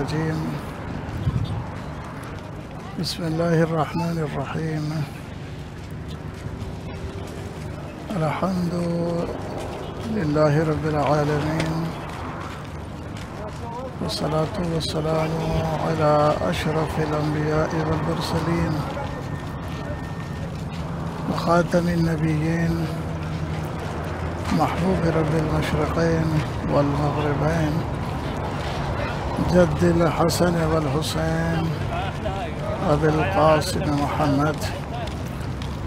الرجيم. بسم الله الرحمن الرحيم. الحمد لله رب العالمين، والصلاة والسلام على أشرف الأنبياء والمرسلين وخاتم النبيين، محبوب رب المشرقين والمغربين، جد الحسن والحسين أبي القاسم محمد.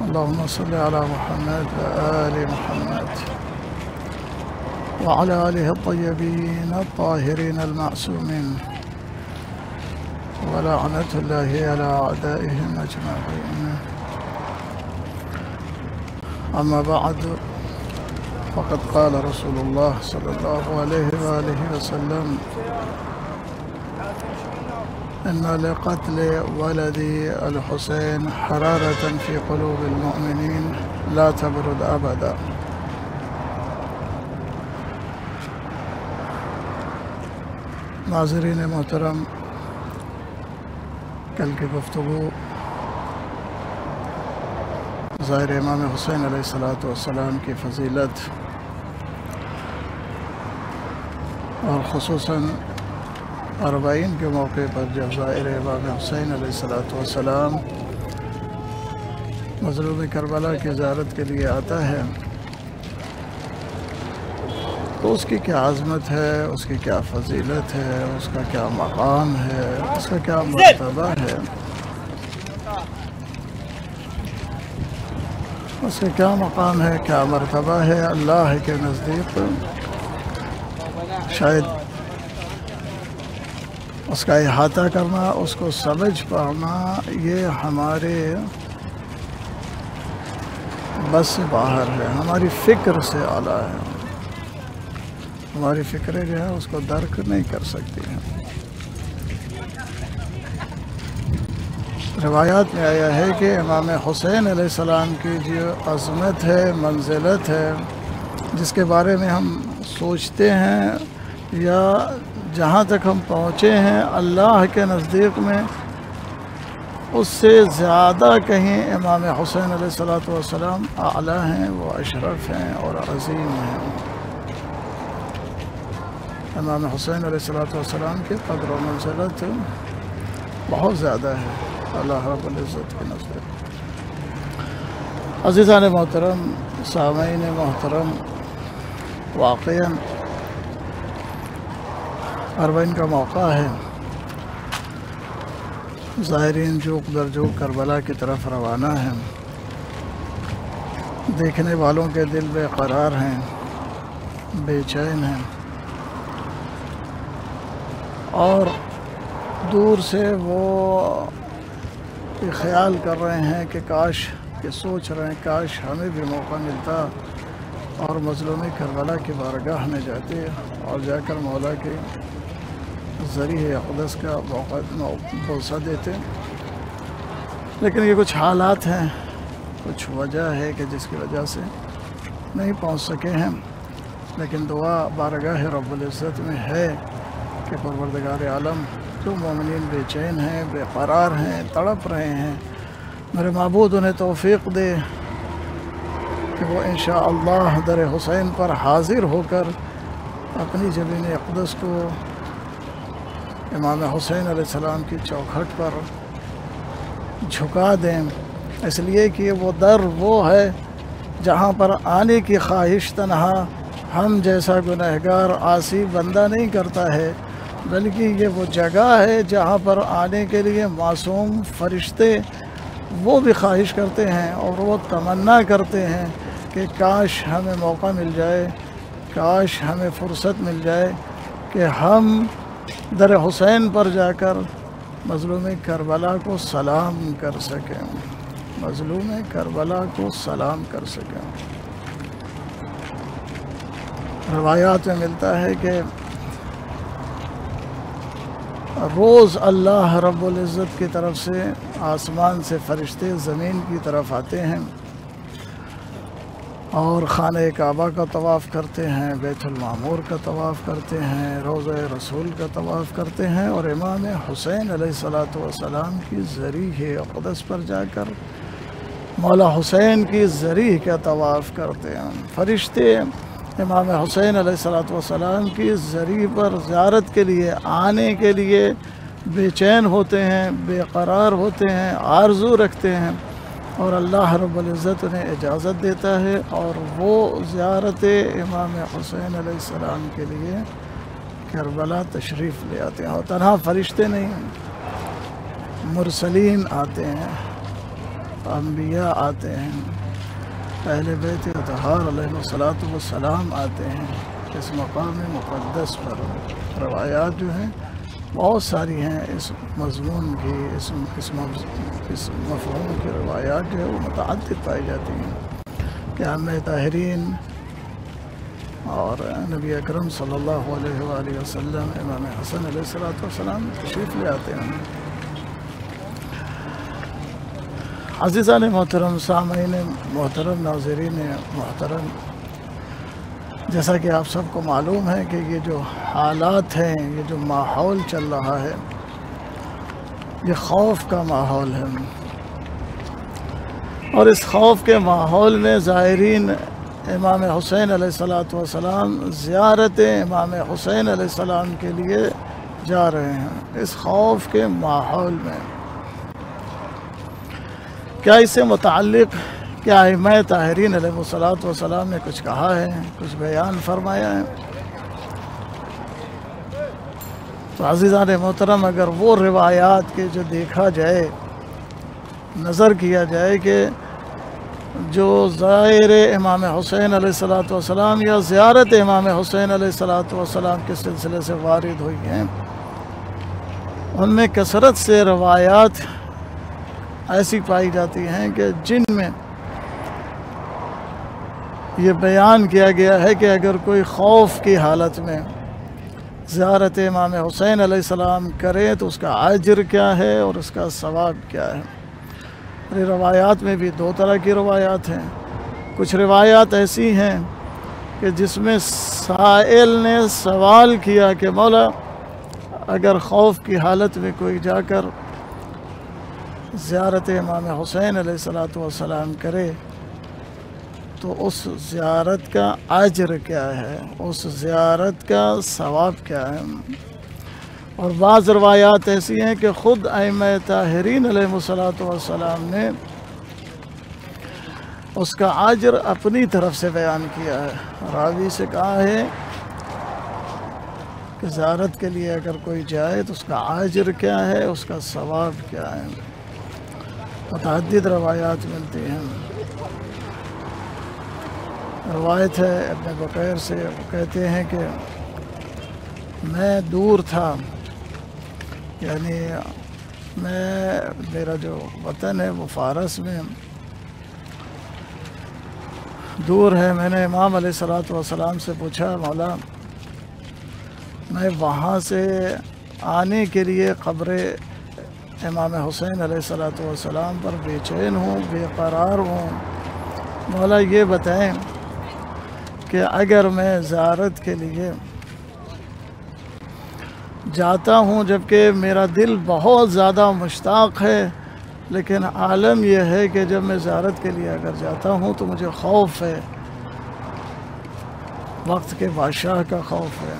اللهم صل على محمد وآل محمد وعلى آله الطيبين الطاهرين المعصومين، ولعنة الله على أعدائهم أجمعين. أما بعد، فقد قال رسول الله صلى الله عليه وآله وسلم: إن لقتل ولد الحسين حرارة في قلوب المؤمنين لا تبرد أبدا. ناظرین محترم، کل کی گفتگو ظاہر امام حسین علیہ السلام کی فضیلت اور خصوصاً اربعین کے موقع پر جب ظاہر امام حسین علیہ السلام مظلوم کربلا کی زیارت کے لیے آتا ہے تو اس کی کیا عظمت ہے، اس کی کیا فضیلت ہے، اس کا کیا مقام ہے، اس کا کیا مرتبہ ہے، اس کا کیا مقام ہے، کیا مرتبہ ہے اللہ کے نزدیک. شاید اس کا احاطہ کرنا، اس کو سمجھ پانا، یہ ہمارے بس سے باہر ہے، ہماری فکر سے اعلیٰ ہے. ہماری فکریں جو ہے اس کو درک نہیں کر سکتی ہیں. روایات میں آیا ہے کہ امام حسین علیہ السلام کی جو عظمت ہے، منزلت ہے، جس کے بارے میں ہم سوچتے ہیں یا جہاں تک ہم پہنچے ہیں اللہ کے نزدیک میں، اس سے زیادہ کہیں امام حسین علیہ السلام اعلیٰ ہیں، وہ اشرف ہیں اور عظیم ہیں. امام حسین علیہ السلام کی قدر و منزلت بہت زیادہ ہے اللہ رب العزت کے نزدیک. عزیزان محترم، سامعین محترم، واقعاً اربعین کا موقع ہے. زائرین جوق در جوق کربلا کی طرف روانہ ہیں. دیکھنے والوں کے دل بے قرار ہیں، بے چین ہیں، اور دور سے وہ خیال کر رہے ہیں کہ کاش، کہ سوچ رہے ہیں کاش ہمیں بھی موقع ملتا اور مظلوم کربلا کی بارگاہ میں جاتے اور جا کر مولا کے ذریعہ اقدس کا بوسہ دیتے. لیکن یہ کچھ حالات ہیں، کچھ وجہ ہے کہ جس کی وجہ سے نہیں پہنچ سکے ہیں. لیکن دعا بارگاہ رب العزت میں ہے کہ پروردگار عالم، جو مومنین بے چین ہیں، بے قرار ہیں، تڑپ رہے ہیں، میرے معبود انہیں توفیق دے کہ وہ انشاءاللہ در حسین پر حاضر ہو کر اپنی جبین اقدس کو امام حسین علیہ السلام کی چوکھٹ پر جھکا دیں. اس لیے کہ وہ در وہ ہے جہاں پر آنے کی خواہش تنہا ہم جیسا گنہگار عاصی بندہ نہیں کرتا ہے، بلکہ یہ وہ جگہ ہے جہاں پر آنے کے لیے معصوم فرشتے وہ بھی خواہش کرتے ہیں اور وہ تمنا کرتے ہیں کہ کاش ہمیں موقع مل جائے، کاش ہمیں فرصت مل جائے کہ ہم در حسین پر جا کر مظلوم کربلا کو سلام کر سکیں، مظلوم کربلا کو سلام کر سکیں. روایات میں ملتا ہے کہ روز اللہ رب العزت کی طرف سے آسمان سے فرشتے زمین کی طرف آتے ہیں اور خانہ کعبہ کا طواف کرتے ہیں، بیت المعمور کا طواف کرتے ہیں، روضہ رسول کا طواف کرتے ہیں، اور امام حسین علیہ السلام کی زریح اقدس پر جا کر مولا حسین کی زریح کا طواف کرتے ہیں۔ فرشتے امام حسین علیہ السلام کی زریح پر زیارت کے لیے آنے کے لیے بے چین ہوتے ہیں، بے قرار ہوتے ہیں، آرزو رکھتے ہیں، اور اللہ رب العزت انہیں اجازت دیتا ہے، اور وہ زیارت امام حسین علیہ السلام کے لیے کربلا تشریف لے آتے ہیں۔ اور تنہا فرشتے نہیں، مرسلین آتے ہیں، انبیاء آتے ہیں، اہل بیت اطہار علیہ السلام آتے ہیں اس مقام مقدس پر۔ روایات جو ہیں بہت ساری ہیں اس مضمون کی، اس مفہوم کی روایات جو ہے وہ متعدد پائی جاتی ہیں کہ ائمہ طاہرین اور نبی اکرم صلی اللہ علیہ وآلہ وسلم امام حسن علیہ السلام تشریف لے آتے ہیں۔ عزیزان محترم، سامعین محترم، ناظرین محترم، جیسا کہ آپ سب کو معلوم ہے کہ یہ جو حالات ہیں، یہ جو ماحول چل رہا ہے، یہ خوف کا ماحول ہے، اور اس خوف کے ماحول میں زائرین امام حسین علیہ السلام زیارت امام حسین علیہ السلام کے لیے جا رہے ہیں۔ اس خوف کے ماحول میں کیا اس سے متعلق کیا ائمہ طاہرین علیہ السلام نے کچھ کہا ہے، کچھ بیان فرمایا ہے؟ تو عزیزان محترم، اگر وہ روایات کے جو دیکھا جائے، نظر کیا جائے کہ جو زائر امام حسین علیہ السلام یا زیارت امام حسین علیہ السلام کے سلسلے سے وارد ہوئی ہیں، ان میں کثرت سے روایات ایسی پائی جاتی ہیں کہ جن میں یہ بیان کیا گیا ہے کہ اگر کوئی خوف کی حالت میں زیارت امام حسین علیہ السلام کرے تو اس کا اجر کیا ہے اور اس کا ثواب کیا ہے۔ روایات میں بھی دو طرح کی روایات ہیں۔ کچھ روایات ایسی ہیں کہ جس میں سائل نے سوال کیا کہ مولا اگر خوف کی حالت میں کوئی جا کر زیارت امام حسین علیہ السلام کرے تو اس زیارت کا اجر کیا ہے، اس زیارت کا ثواب کیا ہے۔ اور بعض روایات ایسی ہیں کہ خود ائمہ طاہرین علیہ السلام نے اس کا اجر اپنی طرف سے بیان کیا ہے۔ راوی سے کہا ہے کہ زیارت کے لیے اگر کوئی جائے تو اس کا اجر کیا ہے، اس کا ثواب کیا ہے۔ متعدد روایات ملتی ہیں۔ روایت ہے ابن بقیر سے، کہتے ہیں کہ میں دور تھا، یعنی میرا جو وطن ہے وہ فارس میں دور ہے۔ میں نے امام علیہ السلام سے پوچھا مولا میں وہاں سے آنے کے لیے قبر امام حسین علیہ السلام پر بے چین ہوں، بے قرار ہوں، مولا یہ بتائیں کہ اگر میں زیارت کے لیے جاتا ہوں جبکہ میرا دل بہت زیادہ مشتاق ہے، لیکن عالم یہ ہے کہ جب میں زیارت کے لیے اگر جاتا ہوں تو مجھے خوف ہے، وقت کے بادشاہ کا خوف ہے،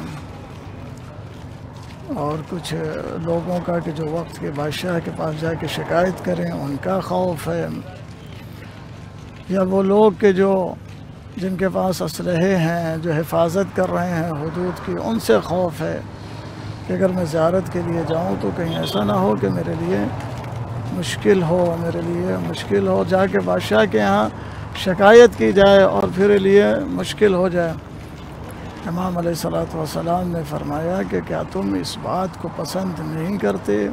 اور کچھ لوگوں کا کہ جو وقت کے بادشاہ کے پاس جا کے شکایت کریں ان کا خوف ہے، یا وہ لوگ کہ جن کے پاس اسلحے ہیں، جو حفاظت کر رہے ہیں حدود کی، ان سے خوف ہے کہ اگر میں زیارت کے لیے جاؤں تو کہیں ایسا نہ ہو کہ میرے لیے مشکل ہو، جا کے بادشاہ کے ہاں شکایت کی جائے اور پھر لیے مشکل ہو جائے۔ امام علیہ السلام نے فرمایا کہ کیا تم اس بات کو پسند نہیں کرتے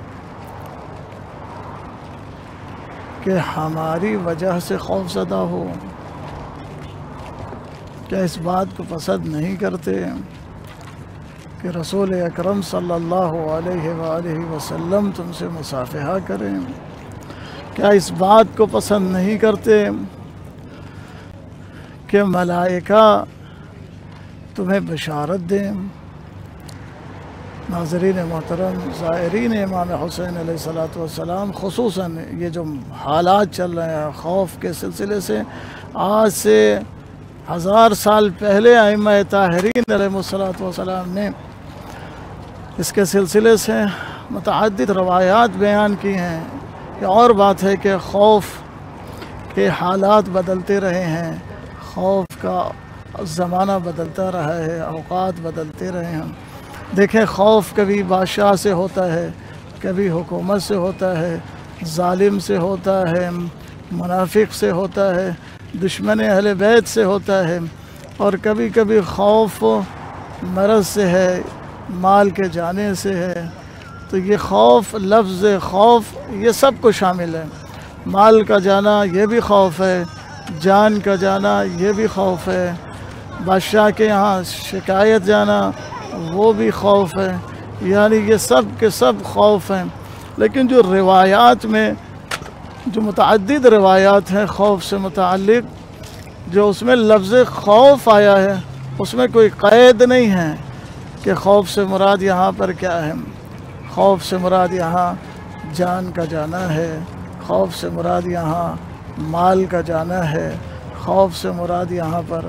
کہ ہماری وجہ سے خوف زدہ ہو؟ کیا اس بات کو پسند نہیں کرتے کہ رسول اکرم صلی اللہ علیہ وآلہ وسلم تم سے مصافحہ کریں؟ کیا اس بات کو پسند نہیں کرتے کہ ملائکہ تمہیں بشارت دیں۔ ناظرین محترم، زائرین امام حسین علیہ السلام، خصوصاً یہ جو حالات چل رہے ہیں خوف کے سلسلے سے، آج سے 1000 سال پہلے ائمہ طاہرین علیہ السلام نے اس کے سلسلے سے متعدد روایات بیان کی ہیں۔ یہ اور بات ہے کہ خوف کے حالات بدلتے رہے ہیں، خوف کا زمانہ بدلتا رہا ہے، اوقات بدلتے رہے ہیں۔ دیکھیں، خوف کبھی بادشاہ سے ہوتا ہے، کبھی حکومت سے ہوتا ہے، ظالم سے ہوتا ہے، منافق سے ہوتا ہے، دشمن اہل بیت سے ہوتا ہے، اور کبھی کبھی خوف مرض سے ہے، مال کے جانے سے ہے۔ تو یہ خوف، لفظ خوف یہ سب کو شامل ہے۔ مال کا جانا یہ بھی خوف ہے، جان کا جانا یہ بھی خوف ہے، بادشاہ کے یہاں شکایت جانا وہ بھی خوف ہے، یعنی یہ سب کے سب خوف ہیں۔ لیکن جو روایات میں جو متعدد روایات ہیں خوف سے متعلق، جو اس میں لفظ خوف آیا ہے، اس میں کوئی قید نہیں ہے کہ خوف سے مراد یہاں پر کیا ہے۔ خوف سے مراد یہاں جان کا جانا ہے، خوف سے مراد یہاں مال کا جانا ہے، خوف سے مراد یہاں پر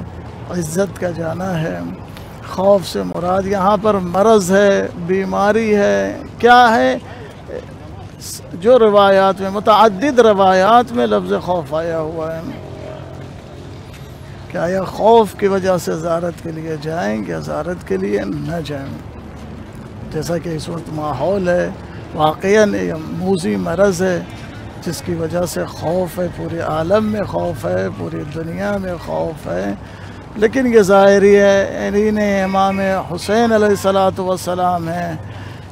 عزت کا جانا ہے، خوف سے مراد یہاں پر مرض ہے، بیماری ہے، کیا ہے۔ جو روایات میں، متعدد روایات میں لفظ خوف آیا ہوا ہے کہ آیا خوف کی وجہ سے زیارت کے لیے جائیں یا زیارت کے لیے نہ جائیں۔ جیسا کہ اس وقت ماحول ہے، واقعاً یہ موذی مرض ہے جس کی وجہ سے خوف ہے، پورے عالم میں خوف ہے، پوری دنیا میں خوف ہے۔ لیکن یہ ظاہری ہے، عین امام حسین علیہ السلام ہیں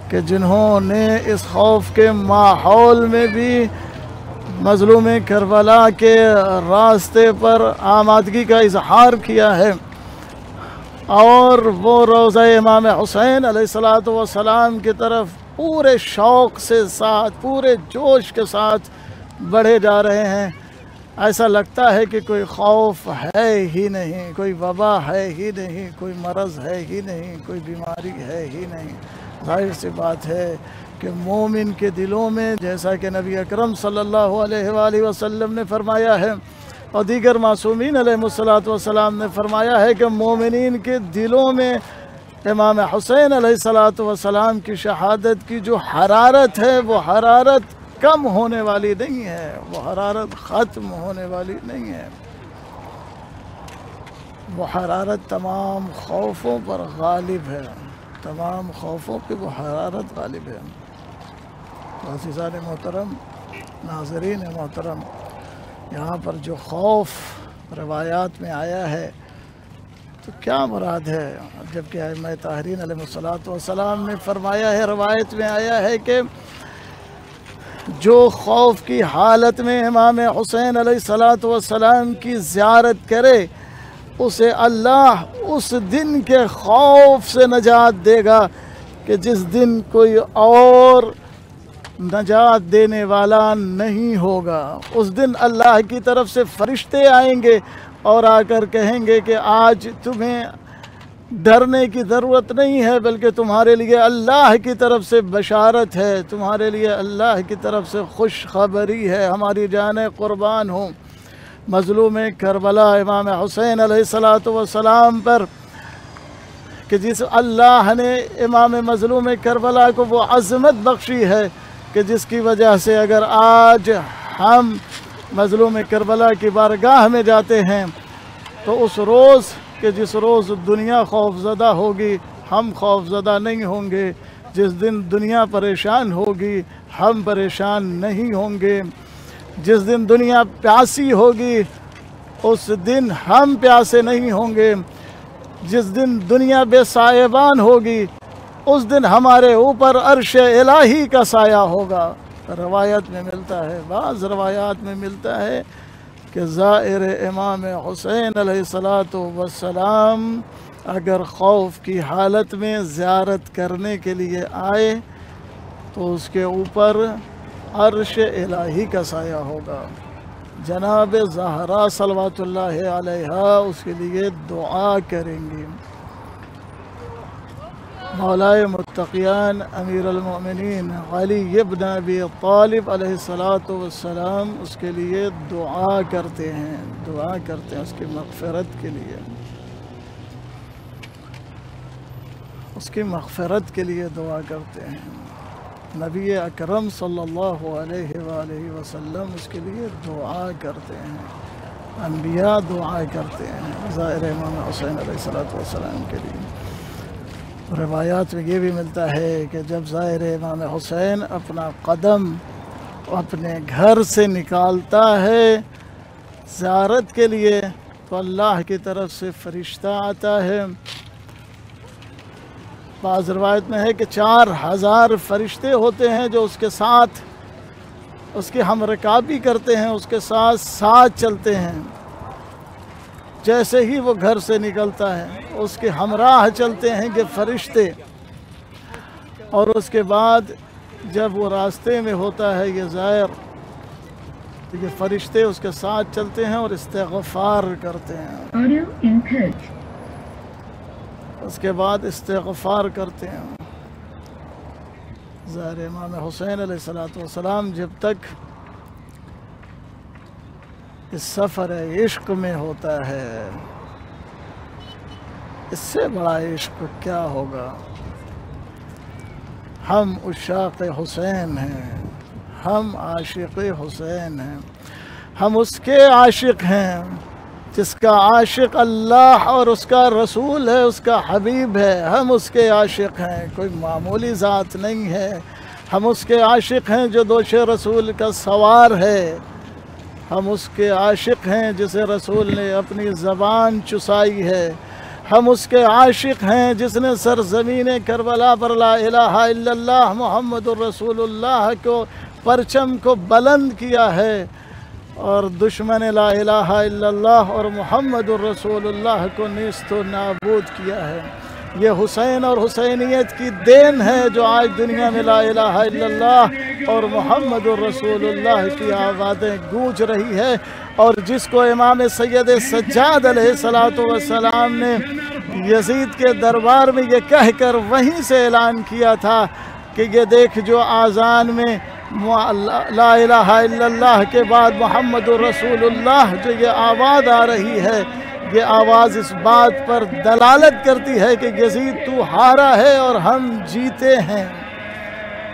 کہ جنہوں نے اس خوف کے ماحول میں بھی مظلوم کربلا کے راستے پر آمادگی کا اظہار کیا ہے، اور وہ روضہ امام حسین علیہ السلام کی طرف پورے شوق سے ساتھ، پورے جوش کے ساتھ بڑھے جا رہے ہیں۔ ایسا لگتا ہے کہ کوئی خوف ہے ہی نہیں، کوئی وبا ہے ہی نہیں، کوئی مرض ہے ہی نہیں، کوئی بیماری ہے ہی نہیں۔ ظاہر سی بات ہے کہ مومن کے دلوں میں، جیسا کہ نبی اکرم صلی اللہ علیہ وآلہ وسلم نے فرمایا ہے اور دیگر معصومین علیہ السلام نے فرمایا ہے کہ مومنین کے دلوں میں امام حسین علیہ السلام کی شہادت کی جو حرارت ہے، وہ حرارت کم ہونے والی نہیں ہے، وہ حرارت ختم ہونے والی نہیں ہے، وہ حرارت تمام خوفوں پر غالب ہے، تمام خوفوں پہ وہ حرارت غالب ہے۔ عزیزان محترم، ناظرین محترم، یہاں پر جو خوف روایات میں آیا ہے تو کیا مراد ہے؟ جبکہ ائمہ طاہرین علیہ السلام نے فرمایا ہے، روایت میں آیا ہے کہ جو خوف کی حالت میں امام حسین علیہ السلام کی زیارت کرے، اسے اللہ اس دن کے خوف سے نجات دے گا کہ جس دن کوئی اور نجات دینے والا نہیں ہوگا۔ اس دن اللہ کی طرف سے فرشتے آئیں گے اور آ کر کہیں گے کہ آج تمہیں ڈرنے کی ضرورت نہیں ہے، بلکہ تمہارے لیے اللہ کی طرف سے بشارت ہے، تمہارے لیے اللہ کی طرف سے خوشخبری ہے۔ ہماری جانیں قربان ہوں مظلوم کربلا امام حسین علیہ السلام پر، کہ جس اللہ نے امام مظلوم کربلا کو وہ عظمت بخشی ہے کہ جس کی وجہ سے اگر آج ہم مظلوم کربلا کی بارگاہ میں جاتے ہیں تو اس روز کہ جس روز دنیا خوف زدہ ہوگی، ہم خوف زدہ نہیں ہوں گے۔ جس دن دنیا پریشان ہوگی، ہم پریشان نہیں ہوں گے۔ جس دن دنیا پیاسی ہوگی، اس دن ہم پیاسے نہیں ہوں گے۔ جس دن دنیا بے سائبان ہوگی، اس دن ہمارے اوپر عرش الہی کا سایہ ہوگا۔ روایت میں ملتا ہے، بعض روایات میں ملتا ہے کہ زائر امام حسین علیہ السلام اگر خوف کی حالت میں زیارت کرنے کے لیے آئے تو اس کے اوپر عرش الہی کا سایہ ہوگا۔ جناب زہرا صلوات اللہ علیہا اس کے لیے دعا کریں گی۔ مولائے متقیان امیر المؤمنین علی ابن ابی طالب علیہ السلام اس کے لیے دعا کرتے ہیں اس کی مغفرت کے لیے، اس کی مغفرت کے لیے دعا کرتے ہیں۔ نبی اکرم صلی اللہ علیہ وآلہ وسلم اس کے لیے دعا کرتے ہیں، انبیاء دعا کرتے ہیں زائر امام حسین علیہ السلام کے لیے۔ روایات میں یہ بھی ملتا ہے کہ جب زائر امام حسین اپنا قدم اپنے گھر سے نکالتا ہے زیارت کے لیے تو اللہ کی طرف سے فرشتہ آتا ہے۔ بعض روایت میں ہے کہ 4000 فرشتے ہوتے ہیں جو اس کے ساتھ اس کی ہم رکابی کرتے ہیں، اس کے ساتھ چلتے ہیں۔ جیسے ہی وہ گھر سے نکلتا ہے اس کے ہمراہ چلتے ہیں کہ فرشتے، اور اس کے بعد جب وہ راستے میں ہوتا ہے یہ زائر تو یہ فرشتے اس کے ساتھ چلتے ہیں اور استغفار کرتے ہیں، اس کے بعد استغفار کرتے ہیں۔ زائر امام حسین علیہ السلام جب تک اس سفر عشق میں ہوتا ہے، اس سے بڑا عشق کیا ہوگا۔ ہم عشاق حسین ہیں، ہم عاشق حسین ہیں، ہم اس کے عاشق ہیں جس کا عاشق اللہ اور اس کا رسول ہے، اس کا حبیب ہے۔ ہم اس کے عاشق ہیں، کوئی معمولی ذات نہیں ہے۔ ہم اس کے عاشق ہیں جو دوش رسول کا سوار ہے۔ ہم اس کے عاشق ہیں جسے رسول نے اپنی زبان چسائی ہے۔ ہم اس کے عاشق ہیں جس نے سرزمین کربلا پر لا الہ الا اللہ محمد الرسول اللہ کو پرچم کو بلند کیا ہے، اور دشمن لا الہ الا اللہ اور محمد الرسول اللہ کو نیست و نابود کیا ہے۔ یہ حسین اور حسینیت کی دین ہے جو آج دنیا میں لا الہ الا اللہ اور محمد الرسول اللہ کی آوازیں گونج رہی ہے، اور جس کو امام سید سجاد علیہ السلام نے یزید کے دربار میں یہ کہہ کر وہیں سے اعلان کیا تھا کہ یہ دیکھ جو آذان میں لا الہ الا اللہ کے بعد محمد الرسول اللہ جو یہ آواز آ رہی ہے، یہ آواز اس بات پر دلالت کرتی ہے کہ یزید تو ہارا ہے اور ہم جیتے ہیں،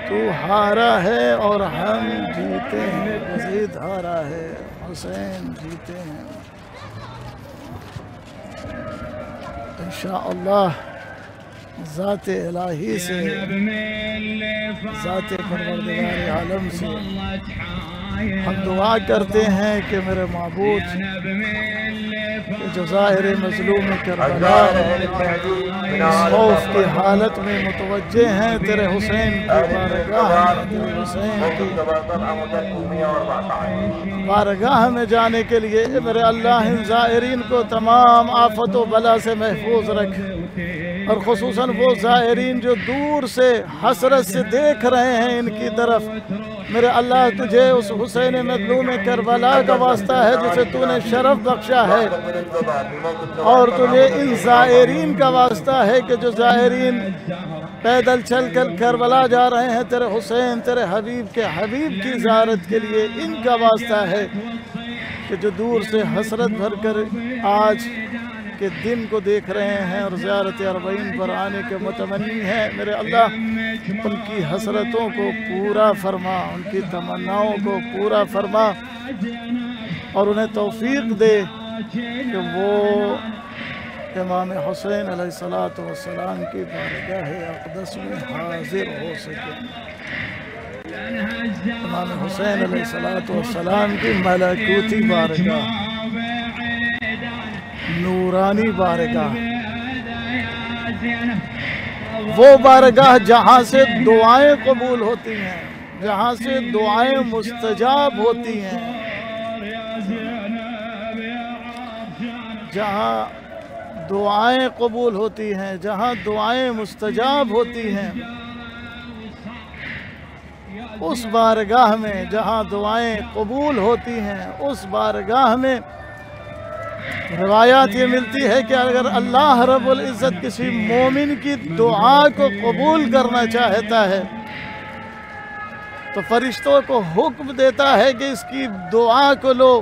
تو ہارا ہے اور ہم جیتے ہیں۔ یزید ہارا ہے، حسین جیتے ہیں۔ انشاءاللہ ذات الہی سے، ذات پروردگار عالم سے ہم دعا کرتے ہیں کہ میرے معبود کہ جو ظاہر مظلوم کربلا خوف کی حالت میں متوجہ ہیں تیرے حسین کی بارگاہ میں، تیرے حسین کی بارگاہ میں جانے کے لیے میرے اللہ ان زائرین کو تمام آفت و بلا سے محفوظ رکھ، اور خصوصاً وہ زائرین جو دور سے حسرت سے دیکھ رہے ہیں ان کی طرف، میرے اللہ تجھے اس حسین مظلوم کربلا کا واسطہ ہے جسے تو نے شرف بخشا ہے، اور تجھے ان زائرین کا واسطہ ہے کہ جو زائرین پیدل چل کر کربلا جا رہے ہیں تیرے حسین تیرے حبیب کے حبیب کی زیارت کے لیے، ان کا واسطہ ہے کہ جو دور سے حسرت بھر کر آج کے دن کو دیکھ رہے ہیں اور زیارت اربعین پر آنے کے متمنی ہیں، میرے اللہ ان کی حسرتوں کو پورا فرما، ان کی تمناؤں کو پورا فرما، اور انہیں توفیق دے کہ وہ امام حسین علیہ السلام کی بارگاہ اقدس میں حاضر ہو سکے، امام حسین علیہ السلام کی ملکوتی بارگاہ، نورانی بارگاہ، وہ بارگاہ جہاں سے دعائیں قبول ہوتی ہیں، جہاں سے دعائیں مستجاب ہوتی ہیں، جہاں دعائیں قبول ہوتی ہیں، جہاں دعائیں مستجاب ہوتی ہیں، اس بارگاہ میں جہاں دعائیں قبول ہوتی ہیں، اس بارگاہ میں روایات یہ ملتی ہے کہ اگر اللہ رب العزت کسی مومن کی دعا کو قبول کرنا چاہتا ہے تو فرشتوں کو حکم دیتا ہے کہ اس کی دعا کو لو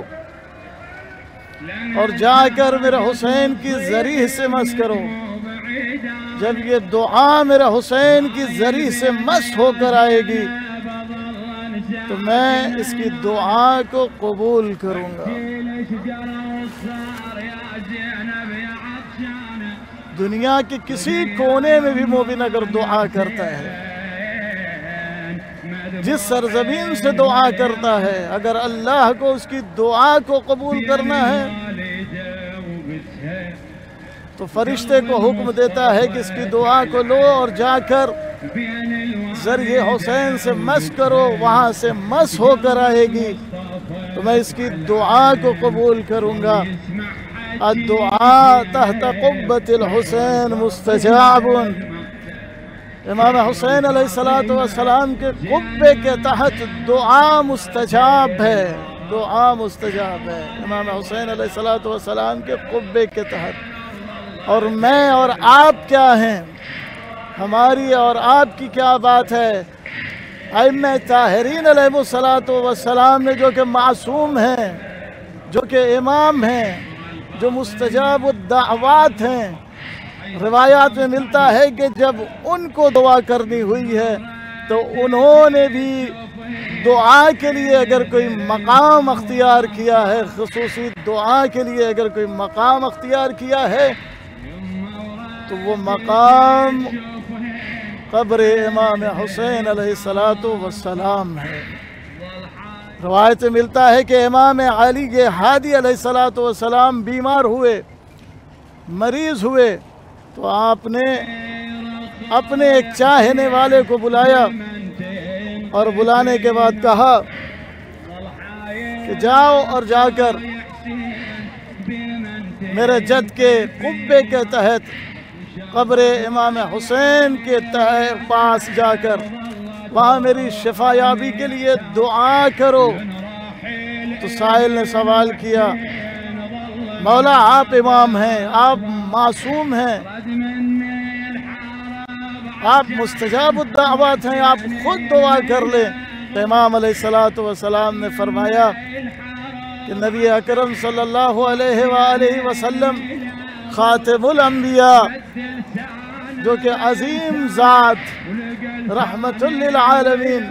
اور جا کر میرے حسین کی ذریح سے مس کرو۔ جب یہ دعا میرے حسین کی ذریح سے مس ہو کر آئے گی تو میں اس کی دعا کو قبول کروں گا۔ دنیا کے کسی کونے میں بھی مومن اگر دعا کرتا ہے، جس سرزمین سے دعا کرتا ہے، اگر اللہ کو اس کی دعا کو قبول کرنا ہے تو فرشتے کو حکم دیتا ہے کہ اس کی دعا کو لو اور جا کر ذریعہ حسین سے مس کرو، وہاں سے مس ہو کر آئے گی تو میں اس کی دعا کو قبول کروں گا۔ الدعاء تحت قبة الحسین مستجاب۔ امام حسین علیہ السلام کے قبے کے تحت دعا مستجاب ہے، دعا مستجاب ہے امام حسین علیہ السلام کے قبے کے تحت۔ اور میں اور آپ کیا ہیں، ہماری اور آپ کی کیا بات ہے؟ ائمہ طاہرین علیہ السلام نے جو کہ معصوم ہیں، جو کہ امام ہیں، جو مستجاب الدعوات ہیں، روایات میں ملتا ہے کہ جب ان کو دعا کرنی ہوئی ہے تو انہوں نے بھی دعا کے لیے اگر کوئی مقام اختیار کیا ہے، خصوصی دعا کے لیے اگر کوئی مقام اختیار کیا ہے تو وہ مقام قبر امام حسین علیہ السلام ہے۔ روایت میں ملتا ہے کہ امام علی ہادی علیہ السلام بیمار ہوئے، مریض ہوئے تو آپ نے اپنے ایک چاہنے والے کو بلایا اور بلانے کے بعد کہا کہ جاؤ اور جا کر میرے جد کے قبے کے تحت قبر امام حسین کے پاس جا کر وہاں میری شفا یابی کے لیے دعا کرو۔ تو سائل نے سوال کیا، مولا آپ امام ہیں، آپ معصوم ہیں، آپ مستجاب الدعوات ہیں، آپ خود دعا کر لیں۔ تو امام علیہ السلام نے فرمایا کہ نبی اکرم صلی اللہ علیہ وآلہ وسلم خاتم الانبیاء، جو کہ عظیم ذات رحمت للعالمین،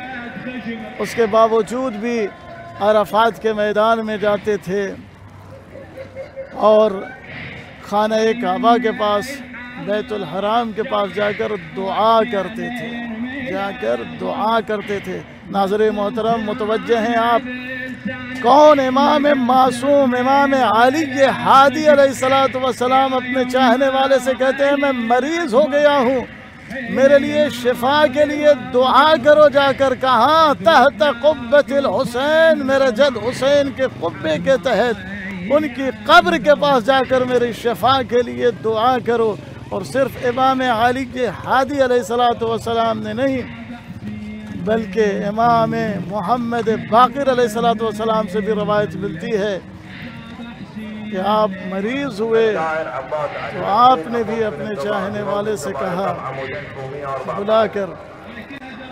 اس کے باوجود بھی عرفات کے میدان میں جاتے تھے اور خانہ کعبہ کے پاس، بیت الحرام کے پاس جا کر دعا کرتے تھے، ناظرین محترم متوجہ ہیں آپ، کون امام معصوم امام علی ہادی علیہ السلام اپنے چاہنے والے سے کہتے ہیں میں مریض ہو گیا ہوں، میرے لیے شفا کے لیے دعا کرو۔ جا کر کہاں؟ تحت قبۃ الحسین، میرے جد حسین کے قبے کے تحت، ان کی قبر کے پاس جا کر میری شفا کے لیے دعا کرو۔ اور صرف امام علی ہادی علیہ السلام نے نہیں بلکہ امام محمد باقر علیہ السلام سے بھی روایت ملتی ہے کہ آپ مریض ہوئے تو آپ نے بھی اپنے چاہنے والے سے کہا بلا کر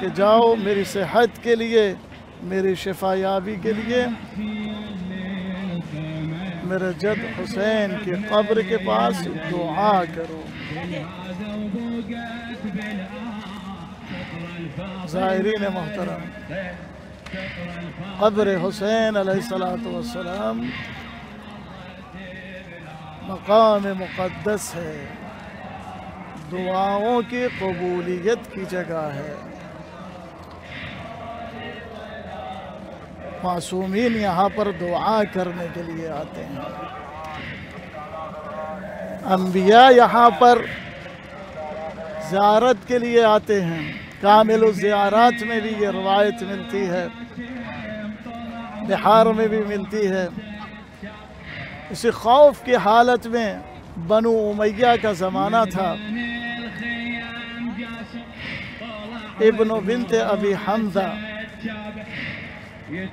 کہ جاؤ میری صحت کے لیے، میری شفا یابی کے لیے میرے جد حسین کی قبر کے پاس دعا کرو۔ زائرین محترم، قبر حسین علیہ السلام مقام مقدس ہے، دعاؤں کی قبولیت کی جگہ ہے۔ معصومین یہاں پر دعا کرنے کے لیے آتے ہیں، انبیاء یہاں پر زیارت کے لیے آتے ہیں۔ کامل الزیارات میں بھی یہ روایت ملتی ہے، بہار میں بھی ملتی ہے۔ اسی خوف کی حالت میں بنو امیہ کا زمانہ تھا، ابن بنت ابی حمزہ یہ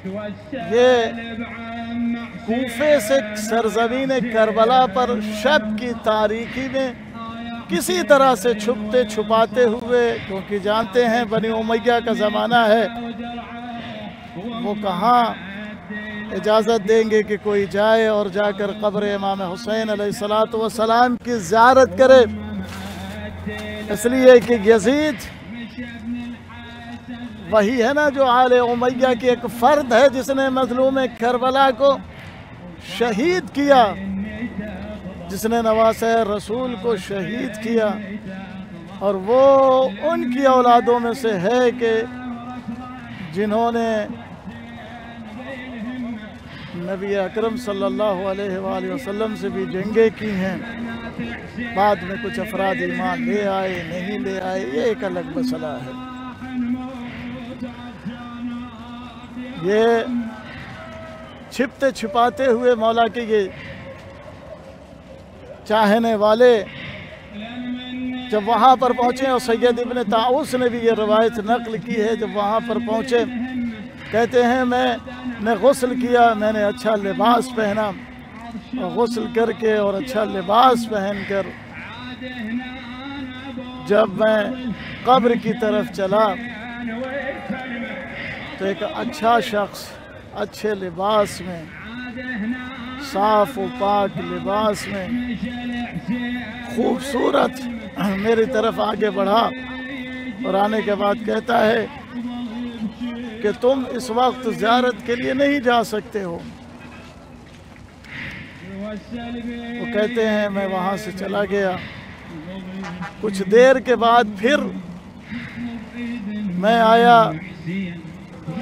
کوفے سے سرزمین کربلا پر شب کی تاریکی میں کسی طرح سے چھپتے چھپاتے ہوئے، کیونکہ جانتے ہیں بنی امیہ کا زمانہ ہے، وہ کہاں اجازت دیں گے کہ کوئی جائے اور جا کر قبر امام حسین علیہ السلام کی زیارت کرے. اس لیے کہ یزید وہی ہے نا جو آل امیہ کی ایک فرد ہے جس نے مظلوم کربلا کو شہید کیا، جس نے نواسہ رسول کو شہید کیا، اور وہ ان کی اولادوں میں سے ہے کہ جنہوں نے نبی اکرم صلی اللہ علیہ وآلہ وسلم سے بھی جنگیں کی ہیں. بعد میں کچھ افراد ایمان لے آئے، نہیں لے آئے، یہ ایک الگ مسئلہ ہے. یہ چھپتے چھپاتے ہوئے مولا کے یہ چاہنے والے جب وہاں پر پہنچے، اور سید ابن طاؤس نے بھی یہ روایت نقل کی ہے، جب وہاں پر پہنچے کہتے ہیں میں نے غسل کیا، میں نے اچھا لباس پہنا، اور غسل کر کے اور اچھا لباس پہن کر جب میں قبر کی طرف چلا تو ایک اچھا شخص اچھے لباس میں، صاف و پاک لباس میں، خوبصورت میری طرف آگے بڑھا، اور آنے کے بعد کہتا ہے کہ تم اس وقت زیارت کے لیے نہیں جا سکتے ہو. وہ کہتے ہیں میں وہاں سے چلا گیا. کچھ دیر کے بعد پھر میں آیا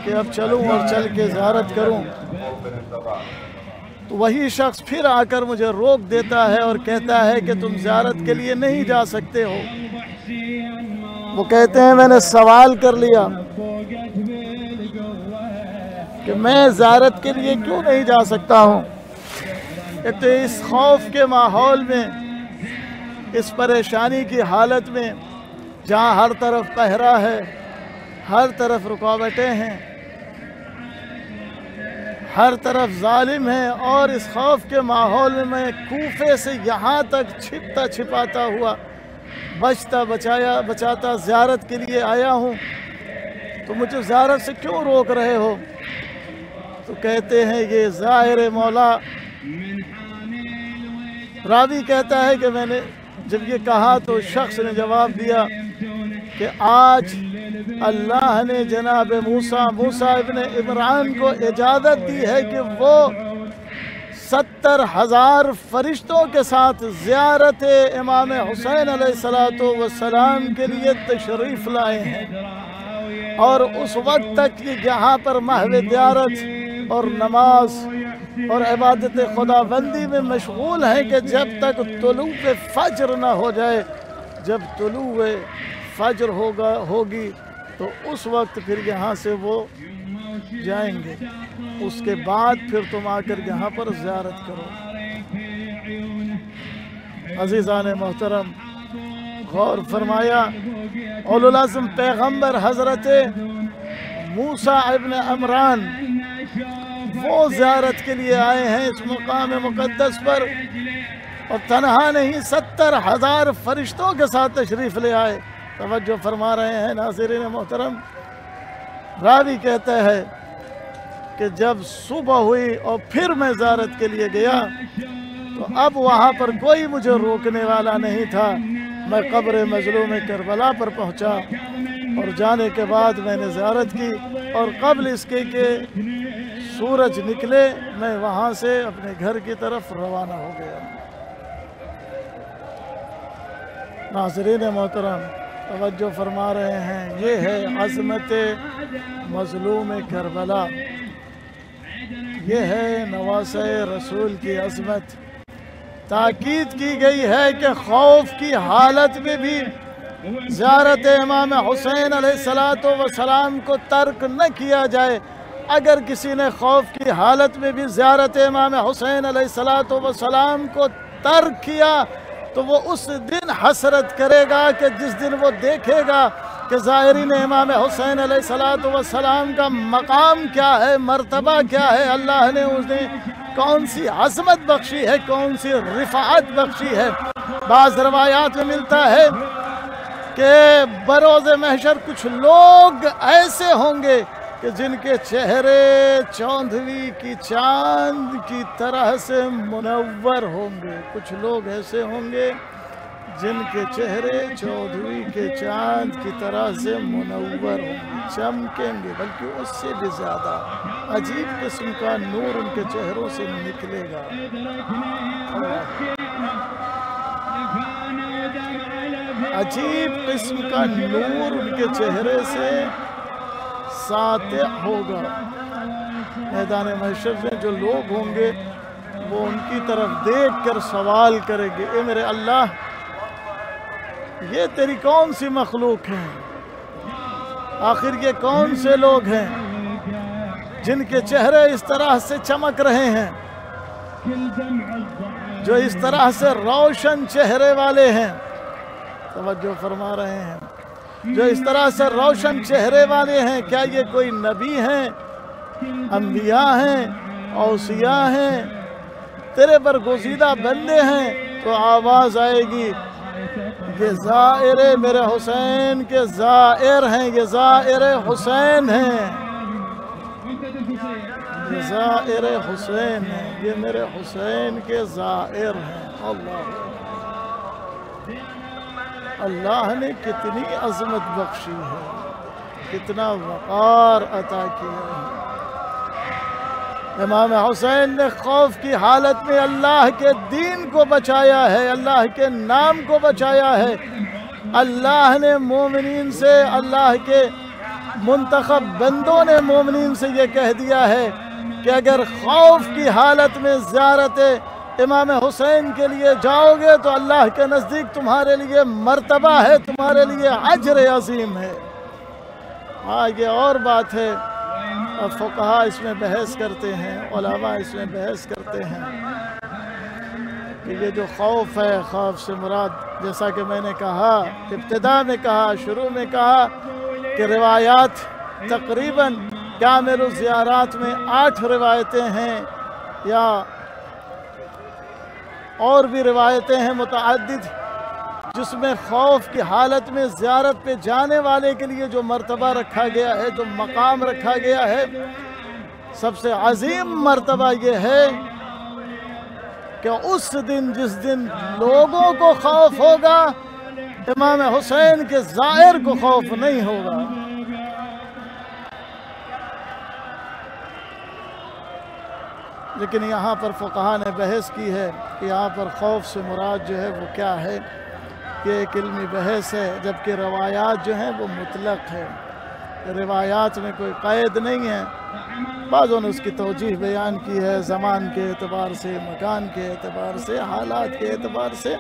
کہ اب چلوں اور چل کے زیارت کروں، تو وہی شخص پھر آ کر مجھے روک دیتا ہے اور کہتا ہے کہ تم زیارت کے لیے نہیں جا سکتے ہو. وہ کہتے ہیں میں نے سوال کر لیا کہ میں زیارت کے لیے کیوں نہیں جا سکتا ہوں. تو اس خوف کے ماحول میں، اس پریشانی کی حالت میں، جہاں ہر طرف پہرا ہے، ہر طرف رکاوٹیں ہیں، ہر طرف ظالم ہیں، اور اس خوف کے ماحول میں کوفے سے یہاں تک چھپتا چھپاتا ہوا، بچتا بچاتا زیارت کے لیے آیا ہوں، تو مجھے زیارت سے کیوں روک رہے ہو؟ تو کہتے ہیں یہ ظاہر مولا. راوی کہتا ہے کہ میں نے جب یہ کہا تو شخص نے جواب دیا کہ آج اللہ نے جناب موسیٰ ابن عمران کو اجازت دی ہے کہ وہ 70,000 فرشتوں کے ساتھ زیارت امام حسین علیہ السلام کے لیے تشریف لائے ہیں، اور اس وقت تک یہ یہاں پر محو دیارت اور نماز اور عبادت خدا بندی میں مشغول ہیں کہ جب تک طلوع فجر نہ ہو جائے. جب طلوع فجر ہوگی تو اس وقت پھر یہاں سے وہ جائیں گے، اس کے بعد پھر تم آ کر یہاں پر زیارت کرو. عزیزان محترم، غور فرمایا، اولو العزم پیغمبر حضرت موسیٰ ابن عمران وہ زیارت کے لیے آئے ہیں اس مقام مقدس پر، اور تنہا نہیں 70,000 فرشتوں کے ساتھ تشریف لے آئے. توجہ فرما رہے ہیں ناظرین محترم. راوی کہتا ہے کہ جب صبح ہوئی اور پھر میں زیارت کے لیے گیا تو اب وہاں پر کوئی مجھے روکنے والا نہیں تھا. میں قبر مظلوم کربلا پر پہنچا، اور جانے کے بعد میں نے زیارت کی، اور قبل اس کے کہ سورج نکلے میں وہاں سے اپنے گھر کی طرف روانہ ہو گیا. ناظرین محترم، توجہ فرما رہے ہیں، یہ ہے عظمت مظلوم کربلا، یہ ہے نواسہ رسول کی عظمت. تاکید کی گئی ہے کہ خوف کی حالت میں بھی زیارت امام حسین علیہ السلام کو ترک نہ کیا جائے. اگر کسی نے خوف کی حالت میں بھی زیارت امام حسین علیہ السلام کو ترک کیا تو وہ اس دن حسرت کرے گا کہ جس دن وہ دیکھے گا کہ زائرین امام حسین علیہ السلام کا مقام کیا ہے، مرتبہ کیا ہے، اللہ نے انہیں کون سی عظمت بخشی ہے، کون سی رفعت بخشی ہے۔ بعض روایات میں ملتا ہے کہ بروز محشر کچھ لوگ ایسے ہوں گے کہ جن کے چہرے چوندھویں کی چاند کی طرح سے منور ہوں گے۔ کچھ لوگ ایسے ہوں گے جن کے چہرے چوندھویں کے چاند کی طرح سے منور ہوں گے، چمکیں گے، بلکہ اس سے بھی زیادہ عجیب قسم کا نور ان کے چہروں سے نکلے گا۔ عجیب قسم کا نور ان کے چہرے سے ساطع ہوگا۔ میدان محشر میں جو لوگ ہوں گے وہ ان کی طرف دیکھ کر سوال کریں گے، اے میرے اللہ، یہ تیری کون سی مخلوق ہے؟ آخر یہ کون سے لوگ ہیں جن کے چہرے اس طرح سے چمک رہے ہیں، جو اس طرح سے روشن چہرے والے ہیں؟ توجہ فرما رہے ہیں، جو اس طرح سے روشن چہرے والے ہیں، کیا یہ کوئی نبی ہیں، انبیاء ہیں، اوصیاء ہیں، تیرے برگزیدہ بندے ہیں؟ تو آواز آئے گی، یہ زائر میرے حسین کے زائر ہیں، یہ زائر حسین ہیں، یہ زائر حسین ہیں، یہ میرے حسین کے زائر ہیں۔ اللہ نے کتنی عظمت بخشی ہے، کتنا وقار عطا کیا ہے۔ امام حسین نے خوف کی حالت میں اللہ کے دین کو بچایا ہے، اللہ کے نام کو بچایا ہے۔ اللہ نے مومنین سے، اللہ کے منتخب بندوں نے مومنین سے یہ کہہ دیا ہے کہ اگر خوف کی حالت میں زیارت امام حسین کے لیے جاؤ گے تو اللہ کے نزدیک تمہارے لیے مرتبہ ہے، تمہارے لیے اجر عظیم ہے۔ ہاں، یہ اور بات ہے، فقہاء اس میں بحث کرتے ہیں، علماء اس میں بحث کرتے ہیں کہ یہ جو خوف ہے، خوف سے مراد جیسا کہ میں نے کہا، ابتدا میں کہا، شروع میں کہا کہ روایات تقریباً کامل الزیارات میں 8 روایتیں ہیں، یا اور بھی روایتیں ہیں متعدد، جس میں خوف کی حالت میں زیارت پہ جانے والے کے لیے جو مرتبہ رکھا گیا ہے، جو مقام رکھا گیا ہے، سب سے عظیم مرتبہ یہ ہے کہ اس دن، جس دن لوگوں کو خوف ہوگا، امام حسین کے زائر کو خوف نہیں ہوگا۔ لیکن یہاں پر فقہاء نے بحث کی ہے کہ یہاں پر خوف سے مراد جو ہے وہ کیا ہے۔ یہ ایک علمی بحث ہے، جبکہ روایات جو ہیں وہ مطلق ہے، روایات میں کوئی قید نہیں ہے۔ بعضوں نے اس کی توجیح بیان کی ہے، زمان کے اعتبار سے، مکان کے اعتبار سے، حالات کے اعتبار سے۔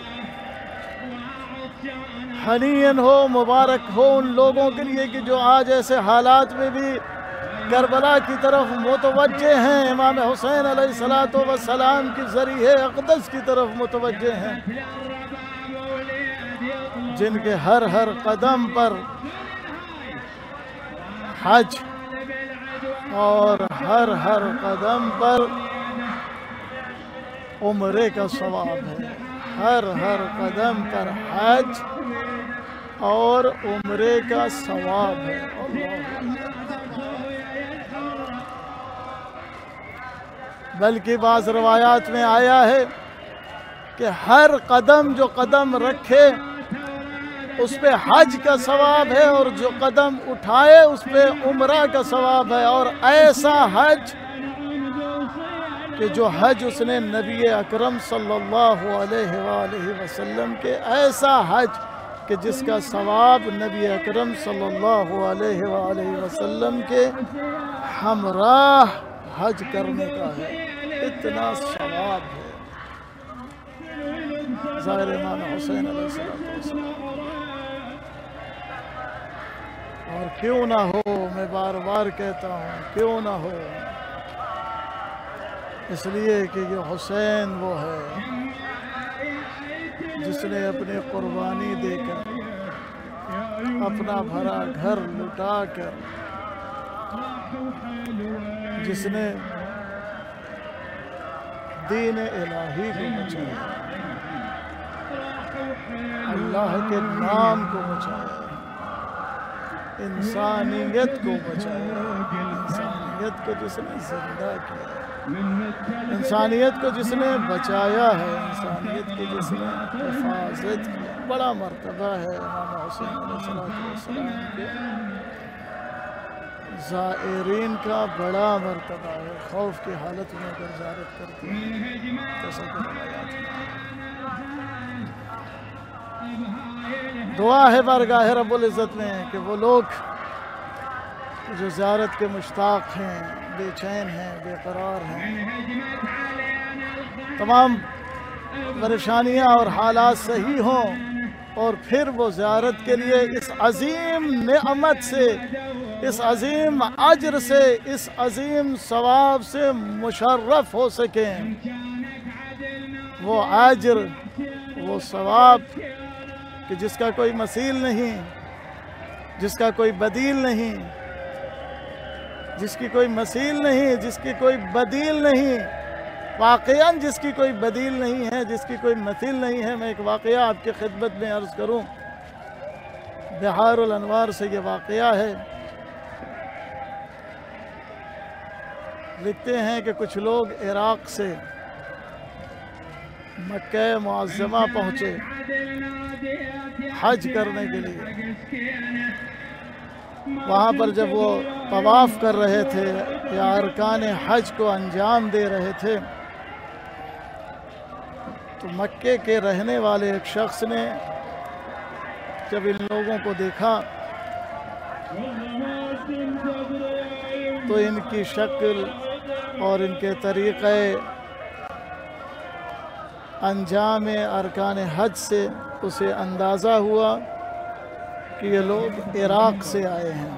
حنین ہو، مبارک ہو ان لوگوں کے لیے کہ جو آج ایسے حالات میں بھی کربلا کی طرف متوجہ ہیں، امام حسین علیہ السلام کی ذریعہ اقدس کی طرف متوجہ ہیں، جن کے ہر قدم پر حج اور ہر قدم پر عمرے کا ثواب ہے، ہر قدم پر حج اور عمرے کا ثواب ہے۔ بلکہ بعض روایات میں آیا ہے کہ ہر قدم جو قدم رکھے اس پہ حج کا ثواب ہے، اور جو قدم اٹھائے اس پہ عمرہ کا ثواب ہے۔ اور ایسا حج کہ جو حج اس نے نبی اکرم صلی اللہ علیہ وآلہ وسلم کے، ایسا حج کہ جس کا ثواب نبی اکرم صلی اللہ علیہ وآلہ وسلم کے ہمراہ حج کرنے کا ہے، اتنا ثواب ہے زائر امام حسین علیہ السلام۔ اور کیوں نہ ہو، میں بار بار کہتا ہوں، کیوں نہ ہو، اس لیے کہ یہ حسین وہ ہے جس نے اپنی قربانی دے کر اپنا بھرا گھر لٹا کر، جس نے دین الہی کو بچایا، اللہ کے نام کو بچایا، انسانیت کو بچایا، انسانیت کو جس نے زندہ کیا، انسانیت کو جس نے بچایا ہے، انسانیت کی جس نے حفاظت کی۔ بڑا مرتبہ ہے امام حسین علیہ السلام کے زائرین کا، بڑا مرتبہ ہے۔ خوف کی حالت میں اگر زیارت کرتے ہیں جیسا کہ روایات ہے۔ دعا ہے بارگاہ رب العزت میں کہ وہ لوگ جو زیارت کے مشتاق ہیں، بے چین ہیں، بے قرار ہیں، تمام پریشانیاں اور حالات صحیح ہوں، اور پھر وہ زیارت کے لیے اس عظیم نعمت سے، اس عظیم اجر سے، اس عظیم ثواب سے مشرف ہو سکیں۔ وہ اجر، وہ ثواب کہ جس کا کوئی مثیل نہیں، جس کا کوئی بدیل نہیں، جس کی کوئی مثیل نہیں، جس کی کوئی بدیل نہیں، واقعاً جس کی کوئی بدیل نہیں ہے، جس کی کوئی مثیل نہیں ہے۔ میں ایک واقعہ آپ کی خدمت میں عرض کروں، بہار الانوار سے یہ واقعہ ہے۔ لکھتے ہیں کہ کچھ لوگ عراق سے مکہ معظمہ پہنچے حج کرنے کے لیے۔ وہاں پر جب وہ طواف کر رہے تھے یا ارکان حج کو انجام دے رہے تھے تو مکے کے رہنے والے ایک شخص نے جب ان لوگوں کو دیکھا تو ان کی شکل اور ان کے طریقے انجام ارکان حج سے اسے اندازہ ہوا کہ یہ لوگ عراق سے آئے ہیں۔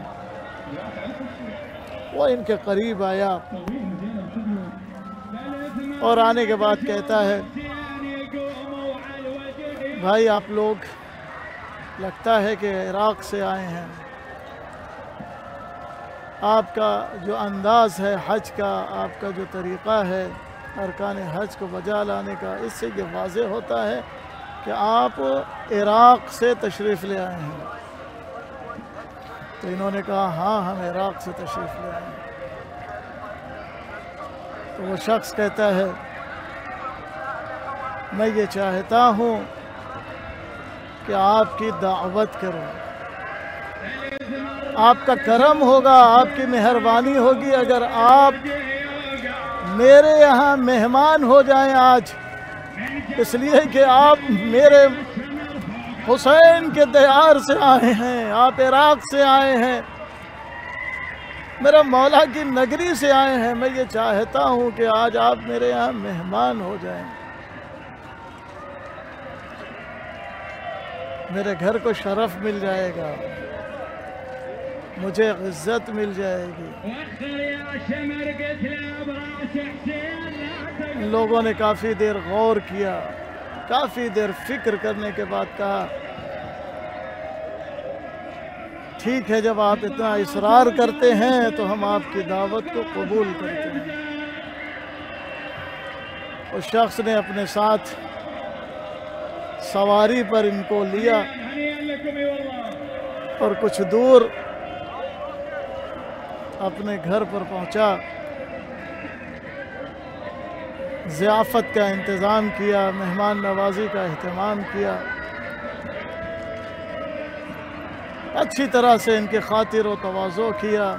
وہ ان کے قریب آیا اور آنے کے بعد کہتا ہے، بھائی آپ لوگ لگتا ہے کہ عراق سے آئے ہیں، آپ کا جو انداز ہے حج کا، آپ کا جو طریقہ ہے ارکان حج کو بجا لانے کا، اس سے یہ واضح ہوتا ہے کہ آپ عراق سے تشریف لے آئے ہیں۔ تو انہوں نے کہا ہاں ہم عراق سے تشریف لے آئے ہیں۔ تو وہ شخص کہتا ہے میں یہ چاہتا ہوں کہ آپ کی دعوت کروں، آپ کا کرم ہوگا، آپ کی مہربانی ہوگی اگر آپ میرے یہاں مہمان ہو جائیں آج، اس لیے کہ آپ میرے حسین کے دیار سے آئے ہیں، آپ عراق سے آئے ہیں، میرا مولا کی نگری سے آئے ہیں، میں یہ چاہتا ہوں کہ آج آپ میرے یہاں مہمان ہو جائیں، میرے گھر کو شرف مل جائے گا، مجھے عزت مل جائے گی۔ ان لوگوں نے کافی دیر غور کیا، کافی دیر فکر کرنے کے بعد کہا ٹھیک ہے، جب آپ اتنا اصرار کرتے ہیں تو ہم آپ کی دعوت کو قبول کرتے ہیں۔ اس شخص نے اپنے ساتھ سواری پر ان کو لیا اور کچھ دور اپنے گھر پر پہنچا، ضیافت کا انتظام کیا، مہمان نوازی کا اہتمام کیا، اچھی طرح سے ان کی خاطر و تواضع کیا۔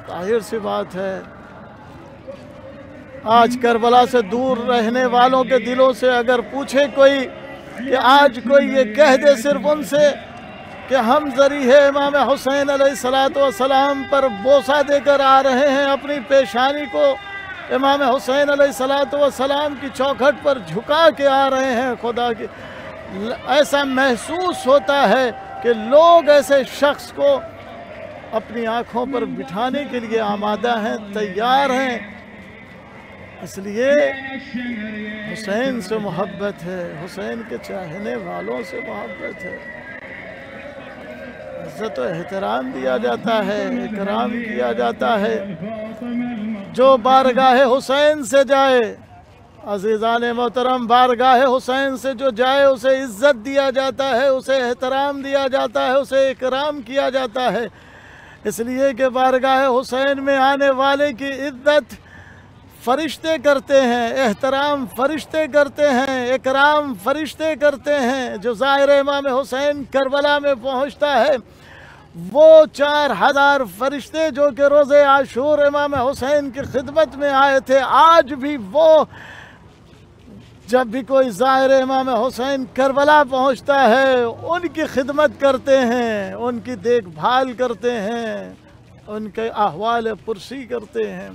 ظاہر سی بات ہے آج کربلا سے دور رہنے والوں کے دلوں سے اگر پوچھے کوئی کہ آج کوئی یہ کہہ دے صرف ان سے کہ ہم ذریعہ امام حسین علیہ السلام پر بوسہ دے کر آ رہے ہیں، اپنی پیشانی کو امام حسین علیہ السلام کی چوکھٹ پر جھکا کے آ رہے ہیں، خدا کی ایسا محسوس ہوتا ہے کہ لوگ ایسے شخص کو اپنی آنکھوں پر بٹھانے کے لیے آمادہ ہیں، تیار ہیں۔ اس لیے حسین سے محبت ہے، حسین کے چاہنے والوں سے محبت ہے۔ عزت و احترام دیا جاتا ہے، اکرام کیا جاتا ہے۔ جو بارگاہ حسین سے جائے، عزیزان محترم، بارگاہ حسین سے جو جائے اسے عزت دیا جاتا ہے، اسے احترام دیا جاتا ہے، اسے اکرام کیا جاتا ہے، اس لیے کہ بارگاہ حسین میں آنے والے کی عزت فرشتے کرتے ہیں، احترام فرشتے کرتے ہیں، اکرام فرشتے کرتے ہیں۔ جو زائر امام حسین کربلا میں پہنچتا ہے وہ 4000 فرشتے جو کہ روز عاشور امام حسین کی خدمت میں آئے تھے، آج بھی وہ جب بھی کوئی زائر امام حسین کربلا پہنچتا ہے ان کی خدمت کرتے ہیں، ان کی دیکھ بھال کرتے ہیں، ان کے احوال پرسی کرتے ہیں۔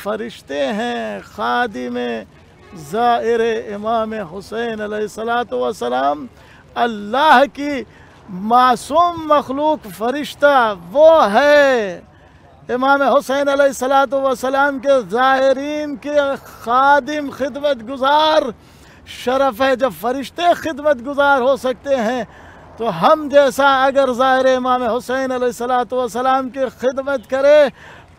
فرشتے ہیں خادم زائر امام حسین علیہ السلام، اللہ کی معصوم مخلوق فرشتہ وہ ہے امام حسین علیہ السلام کے زائرین کے خادم، خدمت گزار۔ شرف ہے جب فرشتے خدمت گزار ہو سکتے ہیں تو ہم جیسا اگر زائر امام حسین علیہ السلام کی خدمت کرے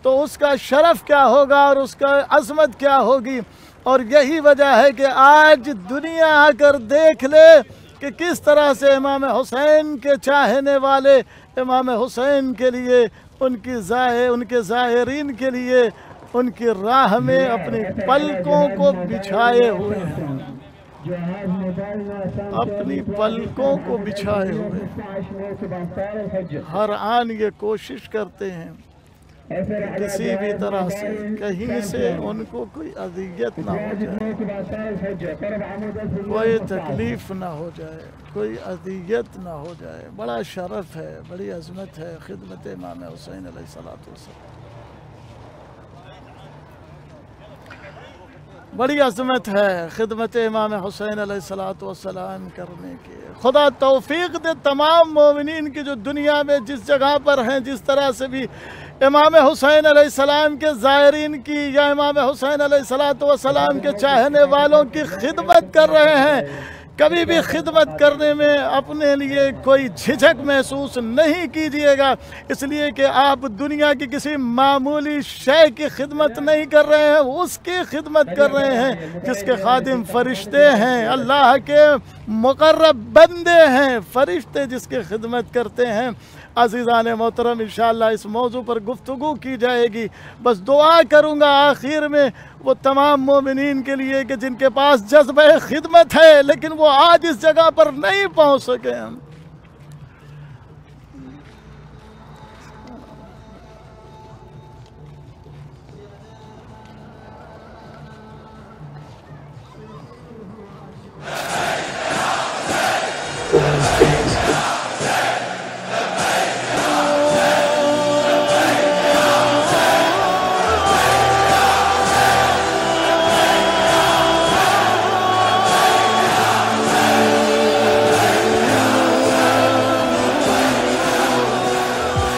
تو اس کا شرف کیا ہوگا اور اس کا عظمت کیا ہوگی۔ اور یہی وجہ ہے کہ آج دنیا آ کر دیکھ لے کہ کس طرح سے امام حسین کے چاہنے والے امام حسین کے لیے ان کے زائرین کے لیے ان کی راہ میں اپنی پلکوں کو بچھائے ہوئے ہیں، اپنی پلکوں کو بچھائے ہوئے ہیں۔ ہر آن یہ کوشش کرتے ہیں کسی بھی طرح سے کہیں سے ان کو کوئی اذیت نہ ہو جائے، کوئی تکلیف نہ ہو جائے، کوئی اذیت نہ ہو جائے۔ بڑا شرف ہے، بڑی عظمت ہے خدمت امام حسین علیہ السلام، بڑی عظمت ہے خدمت امام حسین علیہ السلام کرنے کی۔ خدا توفیق دے تمام مومنین کی جو دنیا میں جس جگہ پر ہیں، جس طرح سے بھی امام حسین علیہ السلام کے زائرین کی یا امام حسین علیہ السلام کے چاہنے والوں کی خدمت کر رہے ہیں، کبھی بھی خدمت کرنے میں اپنے لیے کوئی جھجک محسوس نہیں کیجیے گا، اس لیے کہ آپ دنیا کی کسی معمولی شے کی خدمت نہیں کر رہے ہیں، اس کی خدمت کر رہے ہیں جس کے خادم فرشتے ہیں، اللہ کے مقرب بندے ہیں، فرشتے جس کی خدمت کرتے ہیں۔ عزیزان محترم، انشاءاللہ اس موضوع پر گفتگو کی جائے گی، بس دعا کروں گا آخر میں وہ تمام مومنین کے لیے کہ جن کے پاس جذبہ خدمت ہے لیکن وہ آج اس جگہ پر نہیں پہنچ سکے ہیں۔